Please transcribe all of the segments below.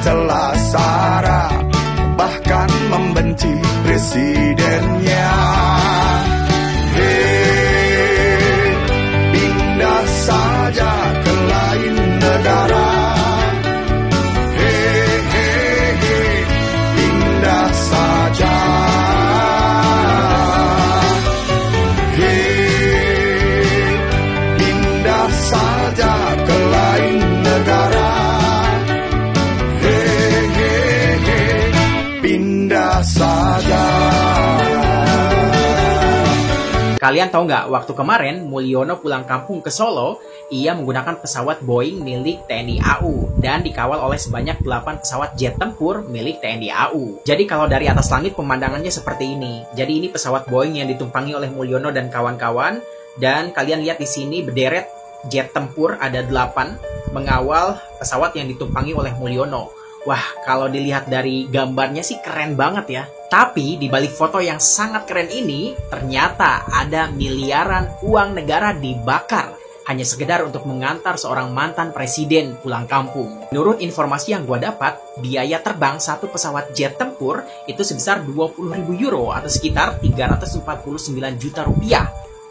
celah sara, bahkan membenci presidennya. Hei, pindah saja ke lain negara. Hei, hei, hei, pindah saja. Hei, pindah saja ke lain negara. Hei, hei, hei, pindah saja. Kalian tahu nggak, waktu kemarin Mulyono pulang kampung ke Solo, ia menggunakan pesawat Boeing milik TNI AU dan dikawal oleh sebanyak 8 pesawat jet tempur milik TNI AU. Jadi kalau dari atas langit pemandangannya seperti ini. Jadi ini pesawat Boeing yang ditumpangi oleh Mulyono dan kawan-kawan, dan kalian lihat di sini berderet jet tempur ada 8 mengawal pesawat yang ditumpangi oleh Mulyono. Wah, kalau dilihat dari gambarnya sih keren banget ya. Tapi di balik foto yang sangat keren ini, ternyata ada miliaran uang negara dibakar hanya sekedar untuk mengantar seorang mantan presiden pulang kampung. Menurut informasi yang gue dapat, biaya terbang satu pesawat jet tempur itu sebesar 20.000 euro atau sekitar 349 juta rupiah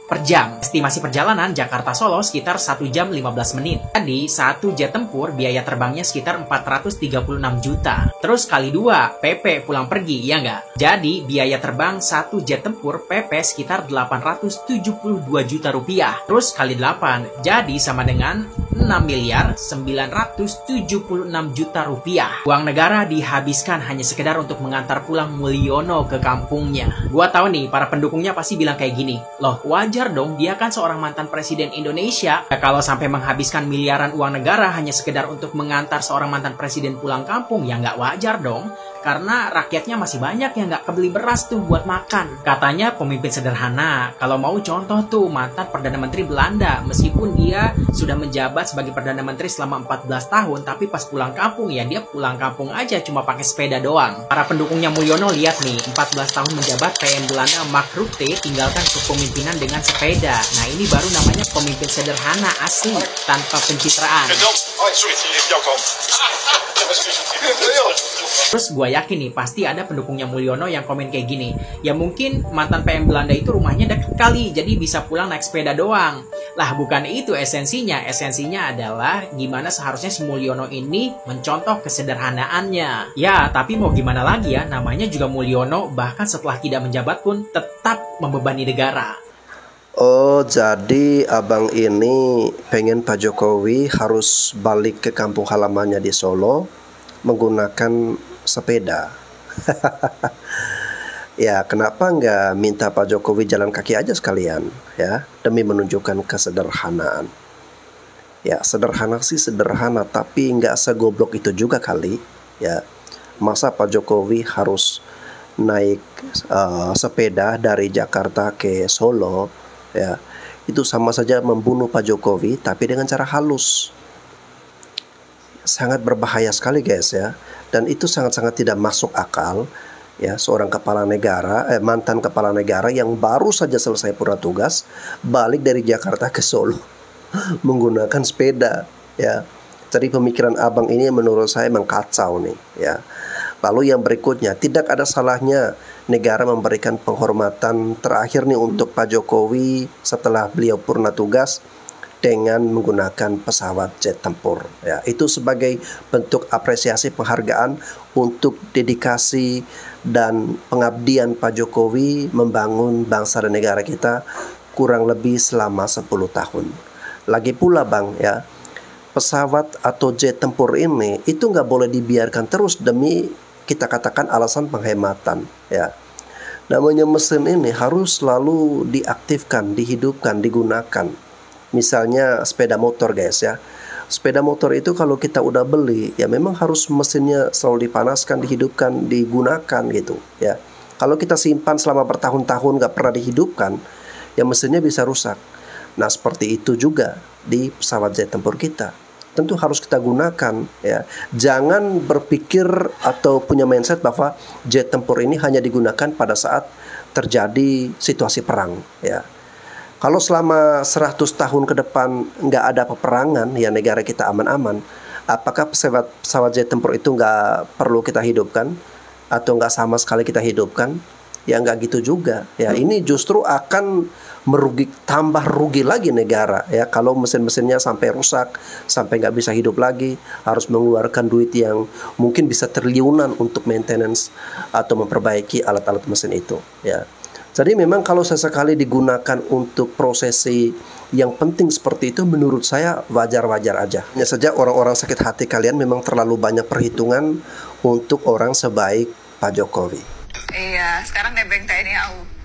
per jam. Estimasi perjalanan Jakarta-Solo sekitar 1 jam 15 menit. Jadi, satu jet tempur biaya terbangnya sekitar 436 juta. Terus kali 2, PP pulang pergi, ya nggak? Jadi, biaya terbang satu jet tempur PP sekitar 872 juta rupiah. Terus kali 8, jadi sama dengan 6 miliar 976 juta rupiah. Uang negara dihabiskan hanya sekedar untuk mengantar pulang Mulyono ke kampungnya. Gua tahu nih, para pendukungnya pasti bilang kayak gini, loh wajar dong, dia kan seorang mantan presiden Indonesia. Nah, kalau sampai menghabiskan miliaran uang negara hanya sekedar untuk mengantar seorang mantan presiden pulang kampung, ya nggak wajar dong. Karena rakyatnya masih banyak yang nggak kebeli beras tuh buat makan. Katanya pemimpin sederhana. Kalau mau contoh tuh mantan Perdana Menteri Belanda. Meskipun dia sudah menjabat sebagai Perdana Menteri selama 14 tahun, tapi pas pulang kampung ya dia pulang kampung aja cuma pakai sepeda doang. Para pendukungnya Mulyono lihat nih, 14 tahun menjabat PM Belanda Mark Rutte tinggalkan kepemimpinan dengan sepeda. Nah ini baru namanya pemimpin sederhana asli tanpa pencitraan. Terus gue yakin nih pasti ada pendukungnya Mulyono yang komen kayak gini, ya mungkin mantan PM Belanda itu rumahnya deket kali, jadi bisa pulang naik sepeda doang. Lah bukan itu esensinya. Esensinya adalah gimana seharusnya si Mulyono ini mencontoh kesederhanaannya. Ya tapi mau gimana lagi ya, namanya juga Mulyono, bahkan setelah tidak menjabat pun tetap membebani negara. Oh, jadi abang ini pengen Pak Jokowi harus balik ke kampung halamannya di Solo menggunakan sepeda. Ya, kenapa nggak minta Pak Jokowi jalan kaki aja sekalian, ya, demi menunjukkan kesederhanaan. Ya, sederhana sih sederhana, tapi nggak segoblok itu juga kali, ya. Masa Pak Jokowi harus naik sepeda dari Jakarta ke Solo, ya, itu sama saja membunuh Pak Jokowi, tapi dengan cara halus. Sangat berbahaya sekali guys ya, dan itu sangat-sangat tidak masuk akal ya, seorang kepala negara, mantan kepala negara yang baru saja selesai purna tugas balik dari Jakarta ke Solo menggunakan sepeda ya. Jadi pemikiran abang ini menurut saya mengkacau nih ya. Lalu yang berikutnya, tidak ada salahnya negara memberikan penghormatan terakhir nih untuk Pak Jokowi setelah beliau purna tugas dengan menggunakan pesawat jet tempur ya. Itu sebagai bentuk apresiasi penghargaan untuk dedikasi dan pengabdian Pak Jokowi membangun bangsa dan negara kita kurang lebih selama 10 tahun. Lagi pula bang ya, pesawat atau jet tempur ini itu nggak boleh dibiarkan terus demi kita katakan alasan penghematan ya. Namanya mesin ini harus selalu diaktifkan, dihidupkan, digunakan. Misalnya sepeda motor guys ya. Sepeda motor itu kalau kita udah beli ya memang harus mesinnya selalu dipanaskan, dihidupkan, digunakan gitu ya. Kalau kita simpan selama bertahun-tahun nggak pernah dihidupkan ya mesinnya bisa rusak. Nah seperti itu juga di pesawat jet tempur kita. Tentu harus kita gunakan ya. Jangan berpikir atau punya mindset bahwa jet tempur ini hanya digunakan pada saat terjadi situasi perang ya. Kalau selama 100 tahun ke depan nggak ada peperangan ya negara kita aman-aman, Apakah pesawat jet tempur itu nggak perlu kita hidupkan atau nggak sama sekali kita hidupkan? Ya nggak gitu juga. Ya ini justru akan tambah rugi lagi negara ya kalau mesin-mesinnya sampai rusak, sampai nggak bisa hidup lagi, harus mengeluarkan duit yang mungkin bisa triliunan untuk maintenance atau memperbaiki alat-alat mesin itu ya. Jadi memang kalau sesekali digunakan untuk prosesi yang penting seperti itu, menurut saya wajar-wajar aja. Hanya saja orang-orang sakit hati kalian memang terlalu banyak perhitungan untuk orang sebaik Pak Jokowi. Iya, sekarang nebeng TNI AU.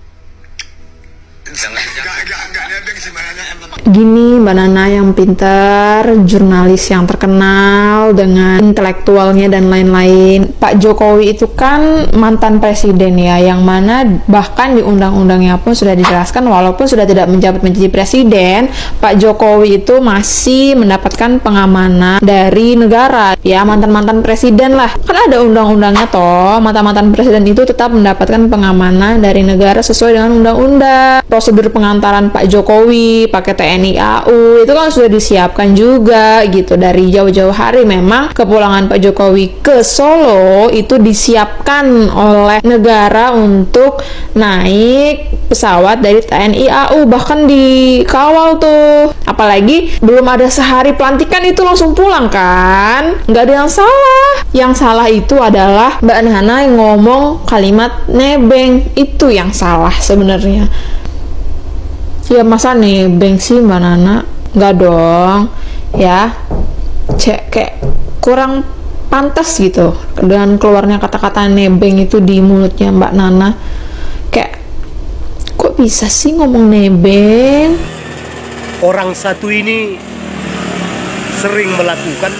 Enggak nebeng sebenarnya emang. Gini, Mbak Nana yang pintar, jurnalis yang terkenal dengan intelektualnya dan lain-lain. Pak Jokowi itu kan mantan presiden ya, yang mana bahkan di undang-undangnya pun sudah dijelaskan walaupun sudah tidak menjabat menjadi presiden, Pak Jokowi itu masih mendapatkan pengamanan dari negara. Ya, mantan-mantan presiden lah. Kan ada undang-undangnya toh, mantan-mantan presiden itu tetap mendapatkan pengamanan dari negara sesuai dengan undang-undang. Prosedur pengantaran Pak Jokowi pakai TNI AU itu kan sudah disiapkan juga gitu dari jauh-jauh hari. Memang kepulangan Pak Jokowi ke Solo itu disiapkan oleh negara untuk naik pesawat dari TNI AU, bahkan dikawal tuh. Apalagi belum ada sehari pelantikan itu langsung pulang kan, nggak ada yang salah. Yang salah itu adalah Mbak Nana yang ngomong kalimat nebeng, itu yang salah sebenarnya. Ya masa nebeng sih Mbak Nana? Nggak dong ya, kayak kurang pantas gitu dengan keluarnya kata-kata nebeng itu di mulutnya Mbak Nana. Kayak kok bisa sih ngomong nebeng? Orang satu ini sering melakukan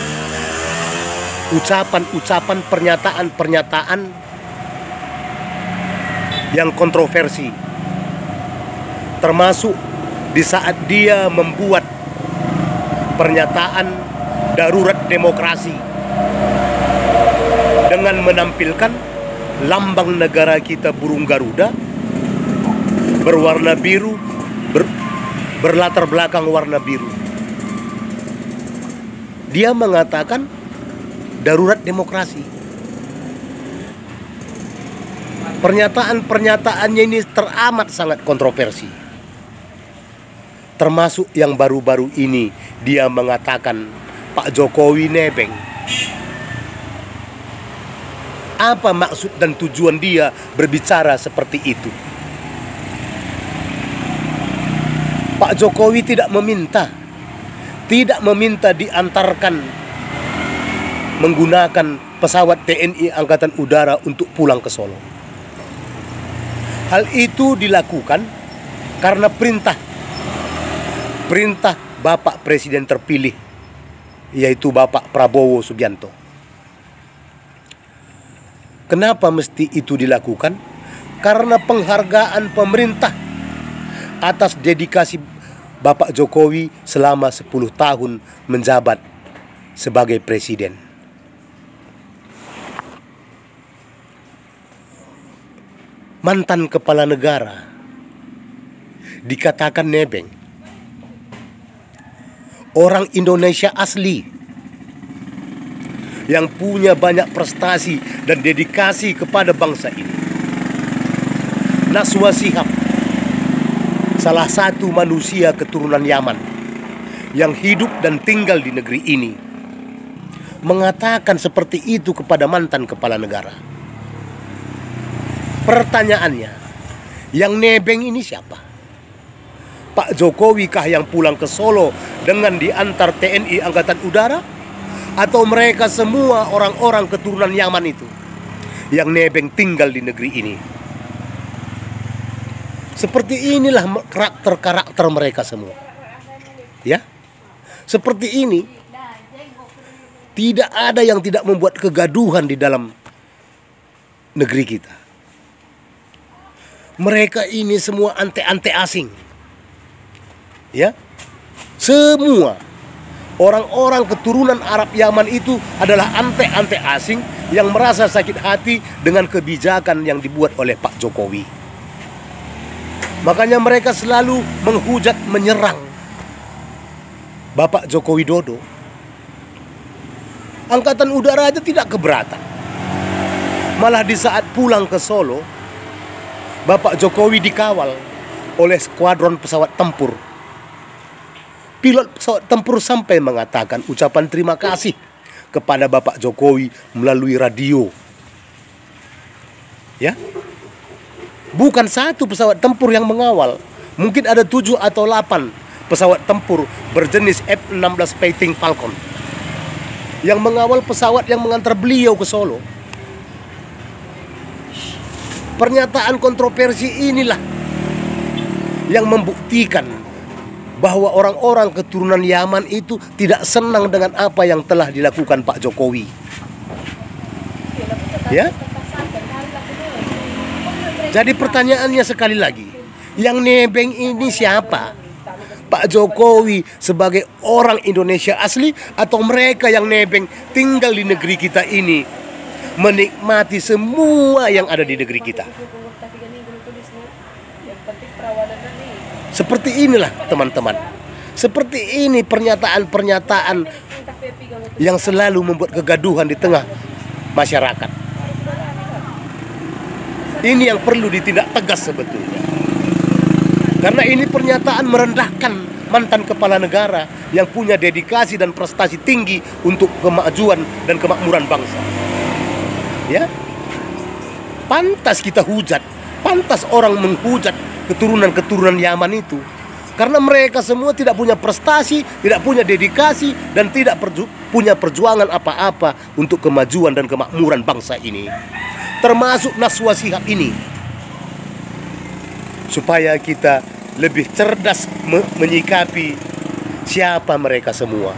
ucapan-ucapan, pernyataan-pernyataan yang kontroversi, termasuk di saat dia membuat pernyataan darurat demokrasi dengan menampilkan lambang negara kita burung Garuda berwarna biru, berlatar belakang warna biru. Dia mengatakan darurat demokrasi. Pernyataan-pernyataannya ini teramat sangat kontroversi. Termasuk yang baru-baru ini dia mengatakan Pak Jokowi nebeng. Apa maksud dan tujuan dia berbicara seperti itu? Pak Jokowi tidak meminta diantarkan menggunakan pesawat TNI Angkatan Udara untuk pulang ke Solo. Hal itu dilakukan karena perintah Bapak Presiden terpilih, yaitu Bapak Prabowo Subianto. Kenapa mesti itu dilakukan? Karena penghargaan pemerintah atas dedikasi Bapak Jokowi selama 10 tahun menjabat sebagai presiden. Mantan kepala negara dikatakan nebeng. Orang Indonesia asli yang punya banyak prestasi dan dedikasi kepada bangsa ini. Najwa Shihab, salah satu manusia keturunan Yaman yang hidup dan tinggal di negeri ini, mengatakan seperti itu kepada mantan kepala negara. Pertanyaannya, yang nebeng ini siapa? Pak Jokowi kah yang pulang ke Solo dengan diantar TNI Angkatan Udara? Atau mereka semua orang-orang keturunan Yaman itu yang nebeng tinggal di negeri ini? Seperti inilah karakter mereka semua. Ya, seperti ini. Tidak ada yang tidak membuat kegaduhan di dalam negeri kita. Mereka ini semua ante-ante asing. Ya, semua orang-orang keturunan Arab Yaman itu adalah ante-ante asing yang merasa sakit hati dengan kebijakan yang dibuat oleh Pak Jokowi. Makanya mereka selalu menghujat, menyerang Bapak Joko Widodo. Angkatan Udara aja tidak keberatan. Malah di saat pulang ke Solo, Bapak Jokowi dikawal oleh skuadron pesawat tempur. Pilot pesawat tempur sampai mengatakan ucapan terima kasih kepada Bapak Jokowi melalui radio. Ya, bukan satu pesawat tempur yang mengawal, mungkin ada 7 atau 8 pesawat tempur berjenis F-16 Fighting Falcon yang mengawal pesawat yang mengantar beliau ke Solo. Pernyataan kontroversi inilah yang membuktikan bahwa orang-orang keturunan Yaman itu tidak senang dengan apa yang telah dilakukan Pak Jokowi. Ya. Jadi pertanyaannya sekali lagi, yang nebeng ini siapa? Pak Jokowi sebagai orang Indonesia asli atau mereka yang nebeng tinggal di negeri kita ini, menikmati semua yang ada di negeri kita? Seperti inilah teman-teman. Seperti ini pernyataan-pernyataan yang selalu membuat kegaduhan di tengah masyarakat. Ini yang perlu ditindak tegas sebetulnya. Karena ini pernyataan merendahkan mantan kepala negara yang punya dedikasi dan prestasi tinggi untuk kemajuan dan kemakmuran bangsa. Ya, pantas kita hujat, pantas orang menghujat keturunan-keturunan Yaman itu, karena mereka semua tidak punya prestasi, tidak punya dedikasi, dan tidak punya perjuangan apa-apa untuk kemajuan dan kemakmuran bangsa ini, termasuk Najwa Shihab ini. Supaya kita lebih cerdas menyikapi siapa mereka semua.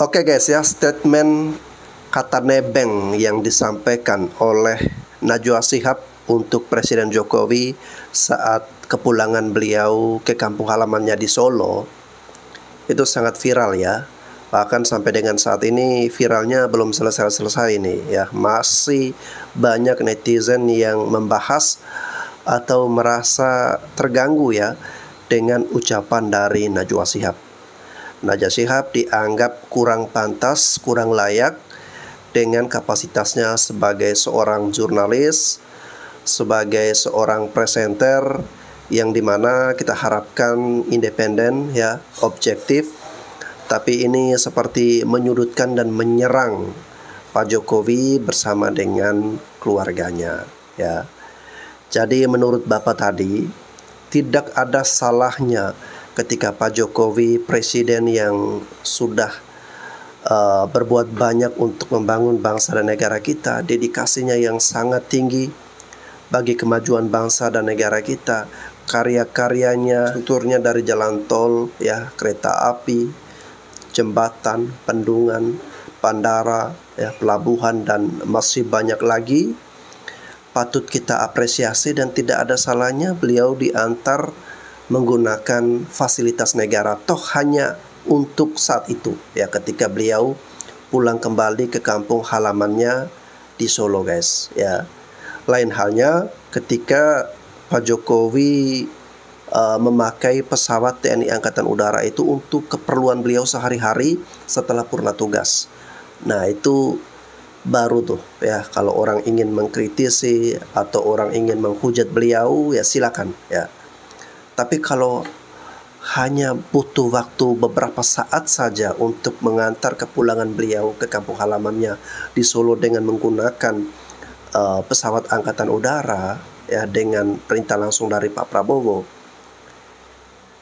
Oke guys ya, statement kata nebeng yang disampaikan oleh Najwa Shihab untuk Presiden Jokowi saat kepulangan beliau ke kampung halamannya di Solo itu sangat viral ya. Bahkan sampai dengan saat ini viralnya belum selesai-selesai ini ya. Masih banyak netizen yang membahas atau merasa terganggu ya dengan ucapan dari Najwa Shihab. Najwa Shihab dianggap kurang pantas, kurang layak dengan kapasitasnya sebagai seorang jurnalis, sebagai seorang presenter yang dimana kita harapkan independen ya, objektif. Tapi ini seperti menyudutkan dan menyerang Pak Jokowi bersama dengan keluarganya ya. Jadi menurut Bapak tadi, tidak ada salahnya ketika Pak Jokowi presiden yang sudah berbuat banyak untuk membangun bangsa dan negara kita, dedikasinya yang sangat tinggi bagi kemajuan bangsa dan negara kita, karya-karyanya, strukturnya dari jalan tol ya, kereta api, jembatan, bendungan, bandara, ya, pelabuhan, dan masih banyak lagi patut kita apresiasi, dan tidak ada salahnya beliau diantar menggunakan fasilitas negara, toh hanya untuk saat itu ya, ketika beliau pulang kembali ke kampung halamannya di Solo guys ya. Lain halnya ketika Pak Jokowi memakai pesawat TNI Angkatan Udara itu untuk keperluan beliau sehari-hari setelah purna tugas. Nah itu baru tuh ya, kalau orang ingin mengkritisi atau orang ingin menghujat beliau ya silakan ya. Tapi kalau hanya butuh waktu beberapa saat saja untuk mengantar kepulangan beliau ke kampung halamannya di Solo dengan menggunakan pesawat Angkatan Udara ya, dengan perintah langsung dari Pak Prabowo,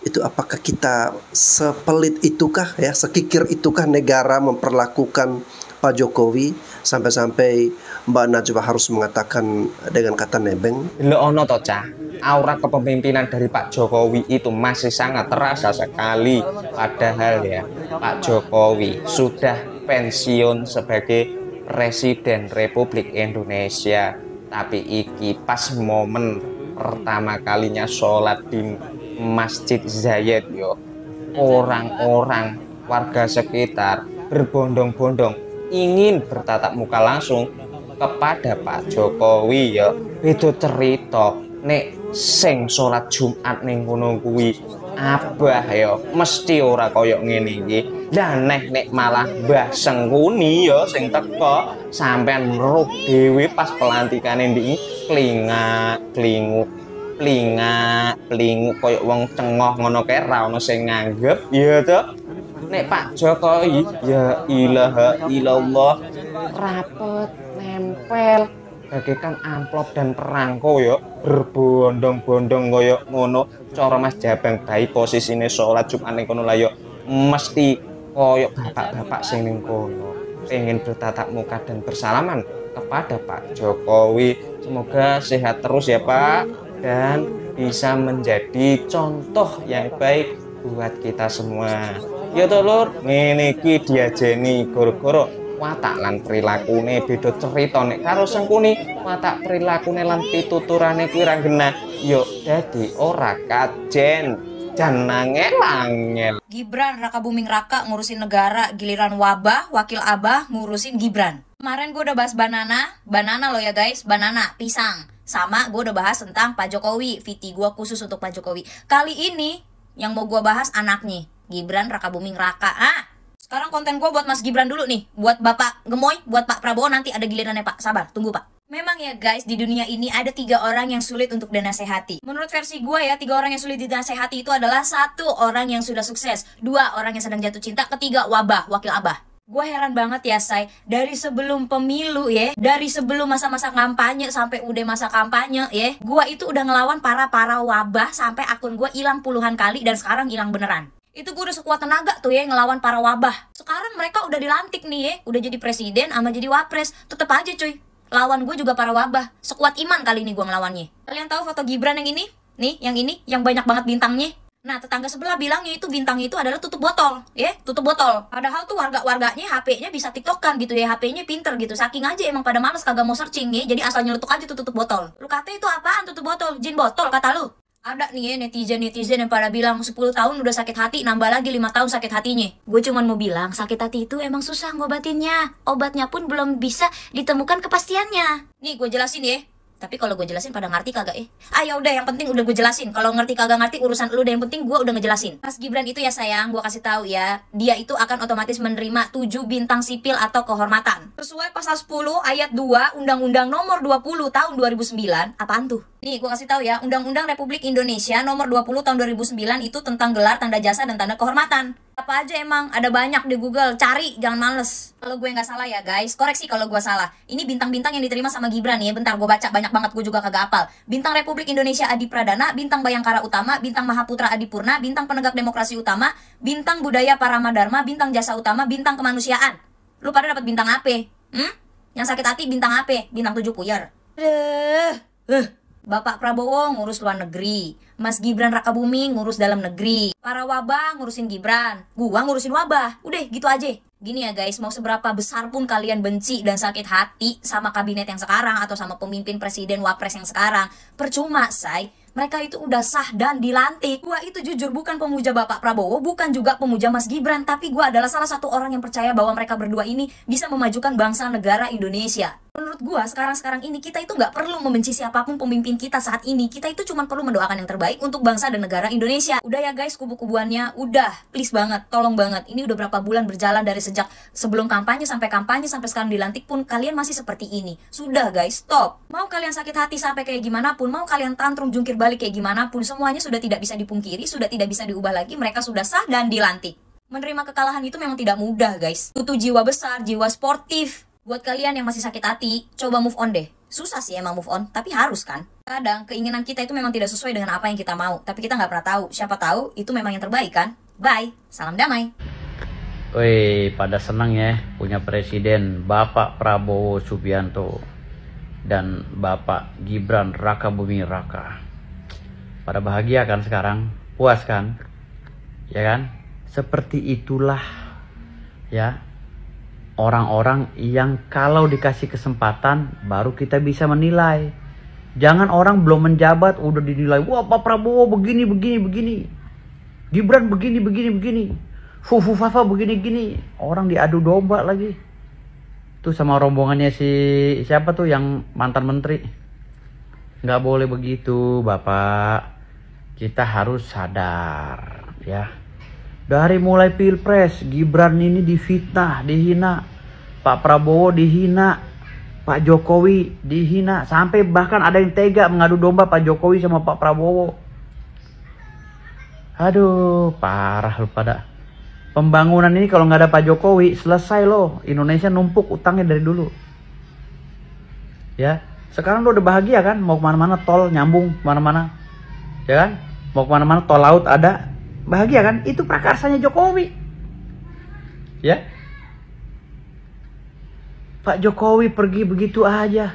itu apakah kita sepelit itukah ya, sekikir itukah negara memperlakukan Pak Jokowi sampai-sampai Mbak Najwa harus mengatakan dengan kata nebeng? Lo ono to cah, aura kepemimpinan dari Pak Jokowi itu masih sangat terasa sekali. Padahal ya, Pak Jokowi sudah pensiun sebagai Presiden Republik Indonesia. Tapi iki pas momen pertama kalinya sholat di Masjid Zayed yo, orang-orang warga sekitar berbondong-bondong ingin bertatap muka langsung kepada Pak Jokowi ya. Itu cerita nek sing sholat Jumat ning kono kuwi abah ya mesti ora koyok ngene iki. Dan nek malah Mbah Sengkuni ya sing teko sampean meruh dhewe pas pelantikane ndiki klingak koyo wong cengoh ngono kae ra ono sing nganggep ya to. Nek Pak Jokowi ya ilaha illallah rapet nempel bagaikan amplop dan perangko ya berbondong-bondong koyo ngono. Cara Mas Jabang bayi posisine salat Jumat ning kono lah ya mesti koyo bapak-bapak sing ning kono pengen bertatap muka dan bersalaman kepada Pak Jokowi. Semoga sehat terus ya Pak dan bisa menjadi contoh yang baik buat kita semua. Ya to Lur, ngene iki diajeni goro-goro watak lan prilakune beda cerita nek karo Sengkuni watak prilakune lan pituturane kuwi ra genah. Yo dadi ora kajen jan nangel-angel. Gibran Raka Buming Raka ngurusin negara, giliran wabah, wakil abah ngurusin Gibran. Kemarin gue udah bahas banana loh ya guys, banana, pisang. Sama gue udah bahas tentang Pak Jokowi, VT gue khusus untuk Pak Jokowi. Kali ini yang mau gue bahas anaknya, Gibran Raka Buming Raka. Sekarang konten gue buat Mas Gibran dulu nih, buat Bapak Gemoy, buat Pak Prabowo nanti ada gilirannya Pak. Sabar, tunggu Pak. Memang ya guys, di dunia ini ada 3 orang yang sulit untuk dinasehati. Menurut versi gue ya, 3 orang yang sulit dinasehati itu adalah 1 orang yang sudah sukses, 2 orang yang sedang jatuh cinta, ketiga wabah, wakil abah. Gue heran banget ya say, dari sebelum pemilu ya, dari sebelum masa-masa kampanye sampai udah masa kampanye ya, gue itu udah ngelawan para wabah sampai akun gue hilang puluhan kali dan sekarang hilang beneran. Itu gue udah sekuat tenaga tuh ya ngelawan para wabah. Sekarang mereka udah dilantik nih ya, udah jadi presiden sama jadi wapres, tetep aja cuy. Lawan gue juga para wabah. Sekuat iman kali ini gue ngelawannya. Kalian tahu foto Gibran yang ini? Nih, yang banyak banget bintangnya. Nah, tetangga sebelah bilangnya itu bintang itu adalah tutup botol, ya, tutup botol. Padahal tuh warganya HP-nya bisa tiktokan gitu ya, HP-nya pinter gitu. Saking aja emang pada males kagak mau searching ya, jadi asal nyeletuk aja tuh tutup botol. Lu kata itu apaan tutup botol? Jin botol kata lu. Ada nih ya netizen yang pada bilang 10 tahun udah sakit hati, nambah lagi 5 tahun sakit hatinya. Gue cuman mau bilang sakit hati itu emang susah ngobatinnya. Obatnya pun belum bisa ditemukan kepastiannya. Nih gue jelasin ya. Tapi kalau gue jelasin pada ngerti kagak ya? Udah yang penting udah gue jelasin. Kalau ngerti kagak ngerti urusan lu deh, yang penting gue udah ngejelasin. Mas Gibran itu ya sayang, gue kasih tahu ya, dia itu akan otomatis menerima 7 bintang sipil atau kehormatan. Sesuai pasal 10 ayat 2 Undang-Undang nomor 20 tahun 2009. Apaan tuh? Nih gue kasih tahu ya, Undang-Undang Republik Indonesia nomor 20 tahun 2009 itu tentang gelar, tanda jasa, dan tanda kehormatan. Apa aja emang, ada banyak di Google, cari, jangan males. Kalau gue nggak salah ya guys, koreksi kalau gue salah. Ini bintang-bintang yang diterima sama Gibran ya, bentar gue baca, banyak banget, gue juga kagak hafal. Bintang Republik Indonesia Adi Pradana, Bintang Bayangkara Utama, Bintang Mahaputra Adipurna, Bintang Penegak Demokrasi Utama, Bintang Budaya Paramadharma, Bintang Jasa Utama, Bintang Kemanusiaan. Lu pada dapat bintang apa? Yang sakit hati bintang apa? Bintang 7 puyer. Bapak Prabowo ngurus luar negeri, Mas Gibran Rakabuming ngurus dalam negeri, para wabah ngurusin Gibran, gua ngurusin wabah. Udah gitu aja. Gini ya guys, mau seberapa besar pun kalian benci dan sakit hati sama kabinet yang sekarang atau sama pemimpin presiden wapres yang sekarang, percuma say. Mereka itu udah sah dan dilantik. Gua itu jujur bukan pemuja Bapak Prabowo, bukan juga pemuja Mas Gibran, tapi gua adalah salah satu orang yang percaya bahwa mereka berdua ini bisa memajukan bangsa negara Indonesia. Menurut gua sekarang ini kita itu nggak perlu membenci siapapun pemimpin kita saat ini. Kita itu cuma perlu mendoakan yang terbaik untuk bangsa dan negara Indonesia. Udah ya guys, kubu-kubuannya udah, please banget, tolong banget. Ini udah berapa bulan berjalan dari sejak sebelum kampanye sampai sekarang dilantik pun kalian masih seperti ini. Sudah guys, stop. Mau kalian sakit hati sampai kayak gimana pun, mau kalian tantrum jungkir balik kayak gimana pun, semuanya sudah tidak bisa dipungkiri, sudah tidak bisa diubah lagi. Mereka sudah sah dan dilantik. Menerima kekalahan itu memang tidak mudah guys. Butuh jiwa besar, jiwa sportif. Buat kalian yang masih sakit hati, coba move on deh. Susah sih emang move on, tapi harus kan. Kadang keinginan kita itu memang tidak sesuai dengan apa yang kita mau, tapi kita nggak pernah tahu. Siapa tahu itu memang yang terbaik kan. Bye, salam damai. Woi, pada senang ya punya presiden Bapak Prabowo Subianto dan Bapak Gibran Rakabuming Raka. Pada bahagia kan sekarang? Puas kan? Ya kan? Seperti itulah ya orang-orang yang kalau dikasih kesempatan baru kita bisa menilai. Jangan orang belum menjabat udah dinilai, wah Pak Prabowo begini. Gibran begini. Fafa begini. Orang diadu domba lagi. Tuh sama rombongannya si siapa tuh yang mantan menteri. Nggak boleh begitu Bapak. Kita harus sadar ya. Dari mulai Pilpres, Gibran ini difitnah, dihina. Pak Prabowo dihina, Pak Jokowi dihina. Sampai bahkan ada yang tega mengadu domba Pak Jokowi sama Pak Prabowo. Aduh, parah lu pada. Pembangunan ini kalau nggak ada Pak Jokowi, selesai loh. Indonesia numpuk utangnya dari dulu. Ya, sekarang lo udah bahagia kan? Mau kemana-mana tol nyambung kemana-mana. Ya kan? Mau kemana-mana tol laut ada. Bahagia kan? Itu prakarsanya Jokowi. Ya. Pak Jokowi pergi begitu aja.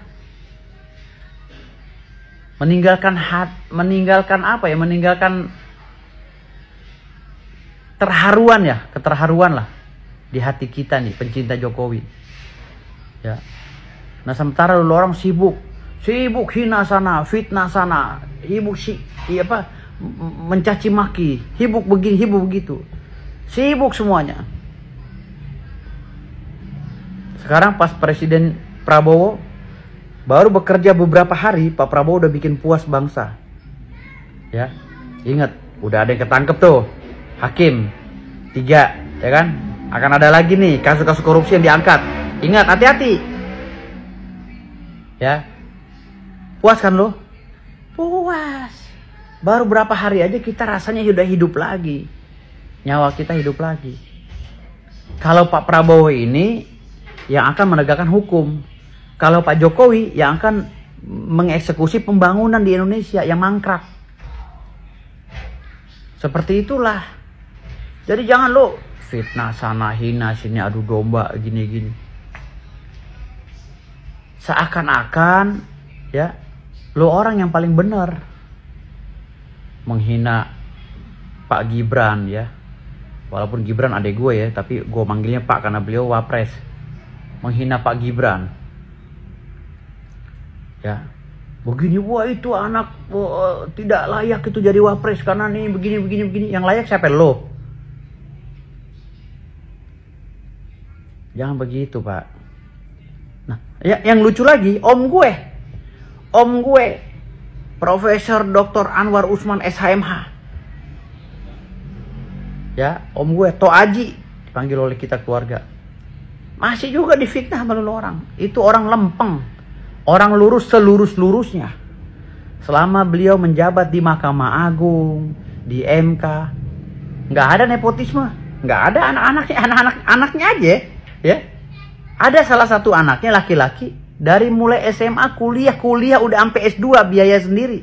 Meninggalkan apa ya? Meninggalkan keterharuan lah di hati kita nih pencinta Jokowi. Ya. Nah, sementara lu orang sibuk hina sana, fitnah sana, mencaci maki, hibuk begini, hibuk begitu. Sibuk semuanya. Sekarang pas Presiden Prabowo baru bekerja beberapa hari, Pak Prabowo udah bikin puas bangsa. Ya, ingat, udah ada yang ketangkep tuh, hakim 3, ya kan? Akan ada lagi nih kasus-kasus korupsi yang diangkat. Ingat, hati-hati. Ya, puas kan lo? Puas. Baru berapa hari aja kita rasanya udah hidup lagi. Nyawa kita hidup lagi. Kalau Pak Prabowo ini yang akan menegakkan hukum. Kalau Pak Jokowi yang akan mengeksekusi pembangunan di Indonesia yang mangkrak. Seperti itulah. Jadi jangan lo fitnah sana, hina sini, adu domba, gini-gini. Seakan-akan ya lo orang yang paling benar. Menghina Pak Gibran ya. Walaupun Gibran adek gue ya, tapi gue manggilnya Pak karena beliau wapres. Menghina Pak Gibran. Ya. Begini, wah itu anak tidak layak itu jadi wapres karena nih begini. Yang layak siapa lo? Jangan begitu, Pak. Nah, yang lucu lagi, om gue, Profesor Dr. Anwar Usman SHMH. Ya, om gue, Toaji, dipanggil oleh kita keluarga. Masih juga difitnah sama orang. Itu orang lempeng. Orang lurus selurus-lurusnya. Selama beliau menjabat di Mahkamah Agung, di MK, nggak ada nepotisme. Nggak ada anak-anaknya aja. Ya. Ada salah satu anaknya laki-laki. Dari mulai SMA, kuliah udah sampai S2 biaya sendiri.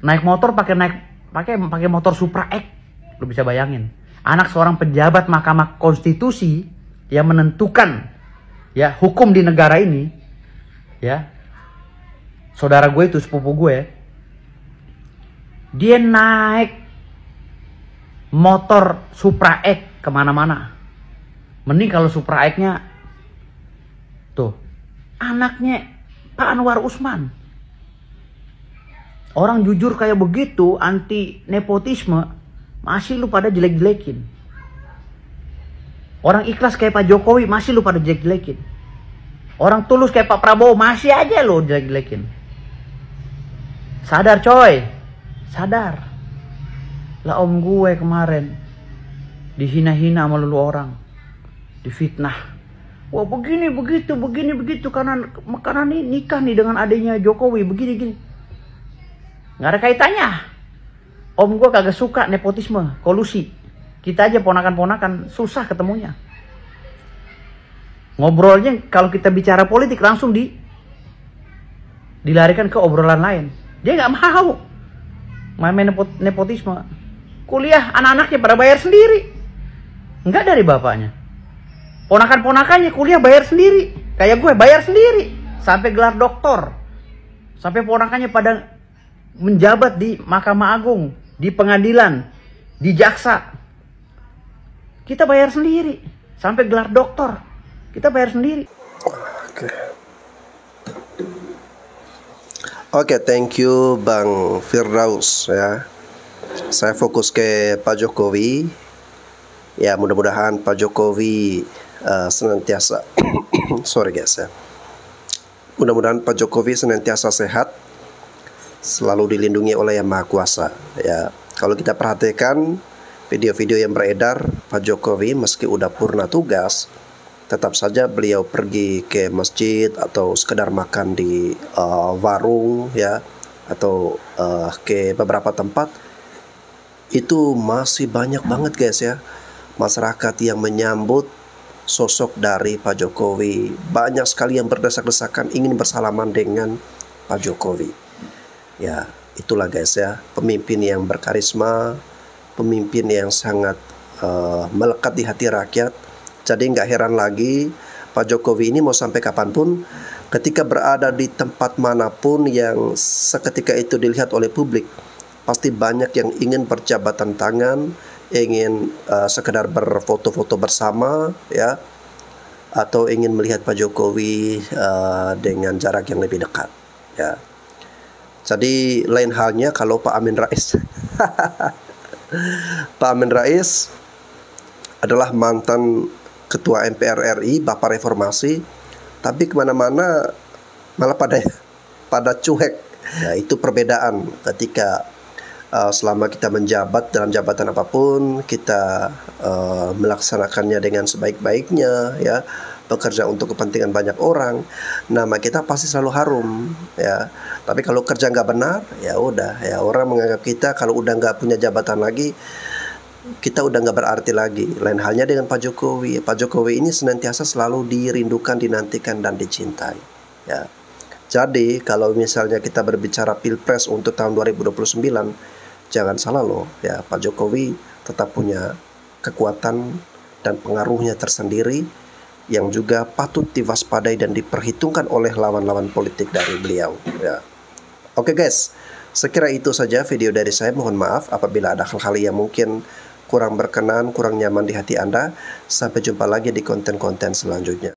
Naik motor pakai motor Supra X. Lu bisa bayangin. Anak seorang pejabat Mahkamah Konstitusi yang menentukan ya hukum di negara ini, ya. Saudara gue itu sepupu gue. Dia naik motor Supra X kemana-mana. Mending kalau Supra X-nya tuh anaknya Pak Anwar Usman. Orang jujur kayak begitu, anti nepotisme, masih lu pada jelek-jelekin. Orang ikhlas kayak Pak Jokowi, masih lu pada jelek-jelekin. Orang tulus kayak Pak Prabowo, masih aja lu jelek-jelekin. Sadar coy, sadar. Lah om gue kemarin dihina-hina sama lu orang, difitnah. Wah begini begitu karena nih nikah nih dengan adiknya Jokowi begini. Nggak ada kaitannya. Om gue kagak suka nepotisme, kolusi. Kita aja ponakan-ponakan susah ketemunya. Ngobrolnya kalau kita bicara politik langsung dilarikan ke obrolan lain. Dia nggak mau main nepotisme. Kuliah anak-anaknya pada bayar sendiri. Nggak dari bapaknya. Ponakan-ponakannya kuliah bayar sendiri. Kayak gue bayar sendiri. Sampai gelar doktor. Sampai ponakannya pada menjabat di Mahkamah Agung, di pengadilan, di jaksa. Kita bayar sendiri. Sampai gelar doktor. Kita bayar sendiri. Oke, thank you Bang Firdaus ya. Saya fokus ke Pak Jokowi. Ya, mudah-mudahan Pak Jokowi senantiasa sorry guys ya. Mudah-mudahan Pak Jokowi senantiasa sehat, selalu dilindungi oleh Yang Maha Kuasa ya. Kalau kita perhatikan video-video yang beredar Pak Jokowi meski udah purna tugas, tetap saja beliau pergi ke masjid atau sekedar makan di warung ya, atau ke beberapa tempat. Itu masih banyak banget guys ya, masyarakat yang menyambut sosok dari Pak Jokowi. Banyak sekali yang berdesak-desakan ingin bersalaman dengan Pak Jokowi. Ya, itulah guys ya, pemimpin yang berkarisma, pemimpin yang sangat melekat di hati rakyat. Jadi nggak heran lagi Pak Jokowi ini mau sampai kapanpun, ketika berada di tempat manapun yang seketika itu dilihat oleh publik, pasti banyak yang ingin berjabatan tangan, ingin sekedar berfoto-foto bersama ya, atau ingin melihat Pak Jokowi dengan jarak yang lebih dekat ya. Jadi lain halnya kalau Pak Amin Rais. Pak Amin Rais adalah mantan Ketua MPR RI, Bapak Reformasi, tapi kemana-mana malah pada cuek. Ya, itu perbedaan ketika selama kita menjabat dalam jabatan apapun, kita melaksanakannya dengan sebaik-baiknya ya, bekerja untuk kepentingan banyak orang, nama kita pasti selalu harum ya. Tapi kalau kerja nggak benar, ya udah ya, orang menganggap kita kalau udah nggak punya jabatan lagi, kita udah nggak berarti lagi. Lain halnya dengan Pak Jokowi. Pak Jokowi ini senantiasa selalu dirindukan, dinantikan, dan dicintai ya. Jadi kalau misalnya kita berbicara Pilpres untuk tahun 2029, jangan salah loh ya, Pak Jokowi tetap punya kekuatan dan pengaruhnya tersendiri yang juga patut diwaspadai dan diperhitungkan oleh lawan-lawan politik dari beliau ya. Oke guys, sekira itu saja video dari saya. Mohon maaf apabila ada hal-hal yang mungkin kurang berkenan, kurang nyaman di hati Anda. Sampai jumpa lagi di konten-konten selanjutnya.